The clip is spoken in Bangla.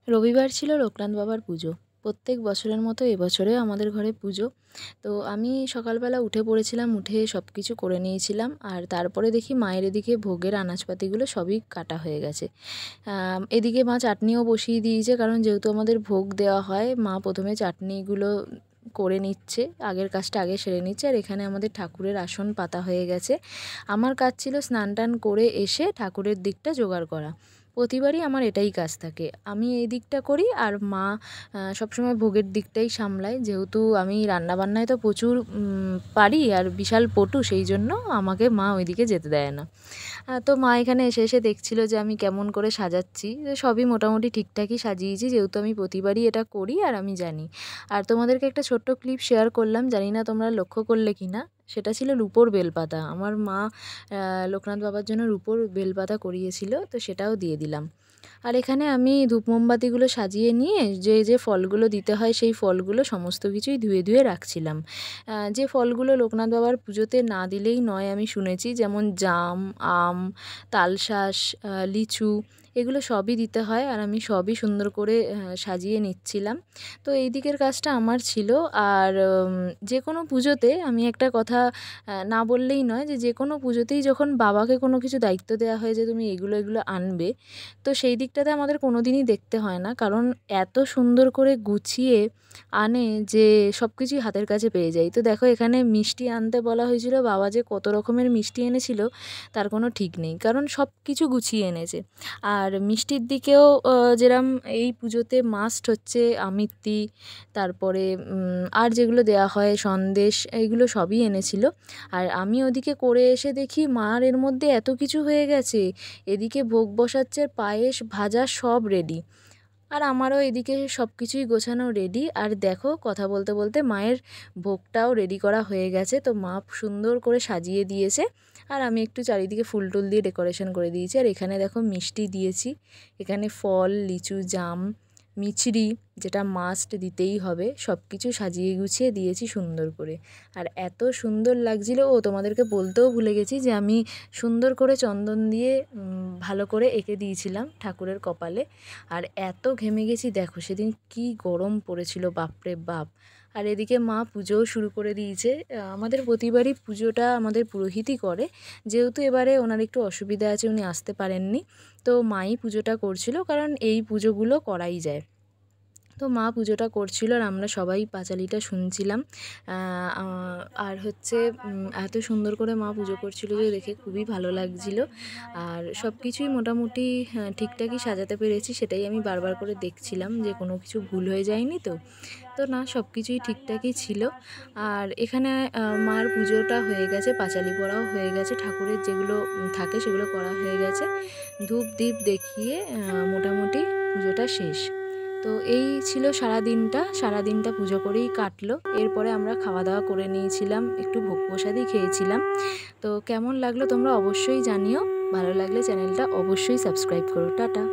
রবিবার ছিল লোকনাথ বাবার পুজো। প্রত্যেক বছরের মতো এবছরেও আমাদের ঘরে পুজো। তো আমি সকালবেলা উঠে পড়েছিলাম, উঠে সব কিছু করে নিয়েছিলাম। আর তারপরে দেখি মায়ের এদিকে ভোগের আনাজপাতিগুলো সবই কাটা হয়ে গেছে। এদিকে মা চাটনিও বসিয়ে দিয়েছে, কারণ যেহেতু আমাদের ভোগ দেওয়া হয়, মা প্রথমে চাটনিগুলো করে নিচ্ছে, আগের কাজটা আগে সেরে নিচ্ছে। আর এখানে আমাদের ঠাকুরের আসন পাতা হয়ে গেছে। আমার কাজ ছিল স্নান টান করে এসে ঠাকুরের দিকটা জোগাড় করা। প্রতিবারই আমার এটাই কাজ থাকে, আমি এই দিকটা করি আর মা সবসময় ভোগের দিকটাই সামলায়। যেহেতু আমি রান্নাবান্নায় তো প্রচুর পারি আর বিশাল পটু, সেই জন্য আমাকে মা ওইদিকে যেতে দেয় না। তো মা এখানে এসে এসে দেখছিল যে আমি কেমন করে সাজাচ্ছি। সবই মোটামুটি ঠিকঠাকই সাজিয়েছি, যেহেতু আমি প্রতিবারই এটা করি আর আমি জানি। আর তোমাদেরকে একটা ছোট্ট ক্লিপ শেয়ার করলাম, জানি না তোমরা লক্ষ্য করলে কি না। সেটা ছিল রুপোর বেলপাতা। আমার মা লোকনাথ বাবার জন্য রুপোর বেলপাতা করিয়েছিল, তো সেটাও দিয়ে দিলাম। আর এখানে আমি ধূপ মোমবাতিগুলো সাজিয়ে নিয়ে যে যে ফলগুলো দিতে হয় সেই ফলগুলো সমস্ত কিছুই ধুয়ে ধুয়ে রাখছিলাম। যে ফলগুলো লোকনাথ বাবার পুজোতে না দিলেই নয় আমি শুনেছি, যেমন জাম, আম, তালশাঁস, লিচু, এগুলো সবই দিতে হয়। আর আমি সবই সুন্দর করে সাজিয়ে নিচ্ছিলাম। তো এই দিকের কাজটা আমার ছিল। আর যে কোনো পুজোতে আমি একটা কথা না বললেই নয়, যে কোনো পুজোতেই যখন বাবাকে কোনো কিছু দায়িত্ব দেওয়া হয় যে তুমি এগুলো এগুলো আনবে, তো সেই দিকটাতে আমাদের কোনো দিনই দেখতে হয় না, কারণ এত সুন্দর করে গুছিয়ে আনে যে সব কিছুই হাতের কাছে পেয়ে যাই। তো দেখো, এখানে মিষ্টি আনতে বলা হয়েছিল, বাবা যে কত রকমের মিষ্টি এনেছিল তার কোনো ঠিক নেই, কারণ সব কিছু গুছিয়ে এনেছে। আর মিষ্টির দিকেও যেরম এই পুজোতে মাস্ট হচ্ছে আমিত্তি, তারপরে আর যেগুলো দেওয়া হয় সন্দেশ, এইগুলো সবই এনেছিল। আর আমি ওদিকে করে এসে দেখি মার এর মধ্যে এত কিছু হয়ে গেছে, এদিকে ভোগ বসাচ্ছে, পায়েস, ভাজা সব রেডি। আর আমারও এদিকে সব কিছুই গোছানো রেডি। আর দেখো, কথা বলতে বলতে মায়ের ভোগটাও রেডি করা হয়ে গেছে। তো মা সুন্দর করে সাজিয়ে দিয়েছে, আর আমি একটু চারিদিকে ফুল টুল দিয়ে ডেকোরেশন করে দিয়েছি। আর এখানে দেখো মিষ্টি দিয়েছি, এখানে ফল, লিচু, জাম, মিছরি, যেটা মাস্ট দিতেই হবে, সব কিছু সাজিয়ে গুছিয়ে দিয়েছি সুন্দর করে। আর এত সুন্দর লাগছিল, তোমাদেরকে বলতেও ভুলে গেছি যে আমি সুন্দর করে চন্দন দিয়ে ভালো করে এঁকে দিয়েছিলাম ঠাকুরের কপালে। আর এত ঘেমে গেছি দেখো, সেদিন কি গরম পড়েছিল, বাপরে বাপ। আর এদিকে মা পুজোও শুরু করে দিয়েছে। আমাদের প্রতিবারই পুজোটা আমাদের পুরোহিতই করে, যেহেতু এবারে ওনার একটু অসুবিধা আছে, উনি আসতে পারেননি। তো মাই পুজোটা করছিল, কারণ এই পুজোগুলো করাই যায়। তো মা পুজোটা করছিল আর আমরা সবাই পাঁচালিটা শুনছিলাম। আর হচ্ছে এত সুন্দর করে মা পুজো করছিল যে দেখে খুবই ভালো লাগছিল। আর সব কিছুই মোটামুটি ঠিকঠাকই সাজাতে পেরেছি, সেটাই আমি বারবার করে দেখছিলাম যে কোনো কিছু ভুল হয়ে যায়নি তো। তো না, সব কিছুই ঠিকঠাকই ছিল। আর এখানে মার পুজোটা হয়ে গেছে, পাঁচালি পড়াও হয়ে গেছে, ঠাকুরের যেগুলো থাকে সেগুলো করা হয়ে গেছে। ধূপ দ্বীপ দেখিয়ে মোটামুটি পুজোটা শেষ। তো এই ছিল সারাদিনটা পুজো করেই কাটলো। এরপরে আমরা খাওয়া দাওয়া করে নিয়েছিলাম, একটু ভোগ প্রসাদই খেয়েছিলাম। তো কেমন লাগলো তোমরা অবশ্যই জানিও, ভালো লাগলে চ্যানেলটা অবশ্যই সাবস্ক্রাইব করো। টাটা।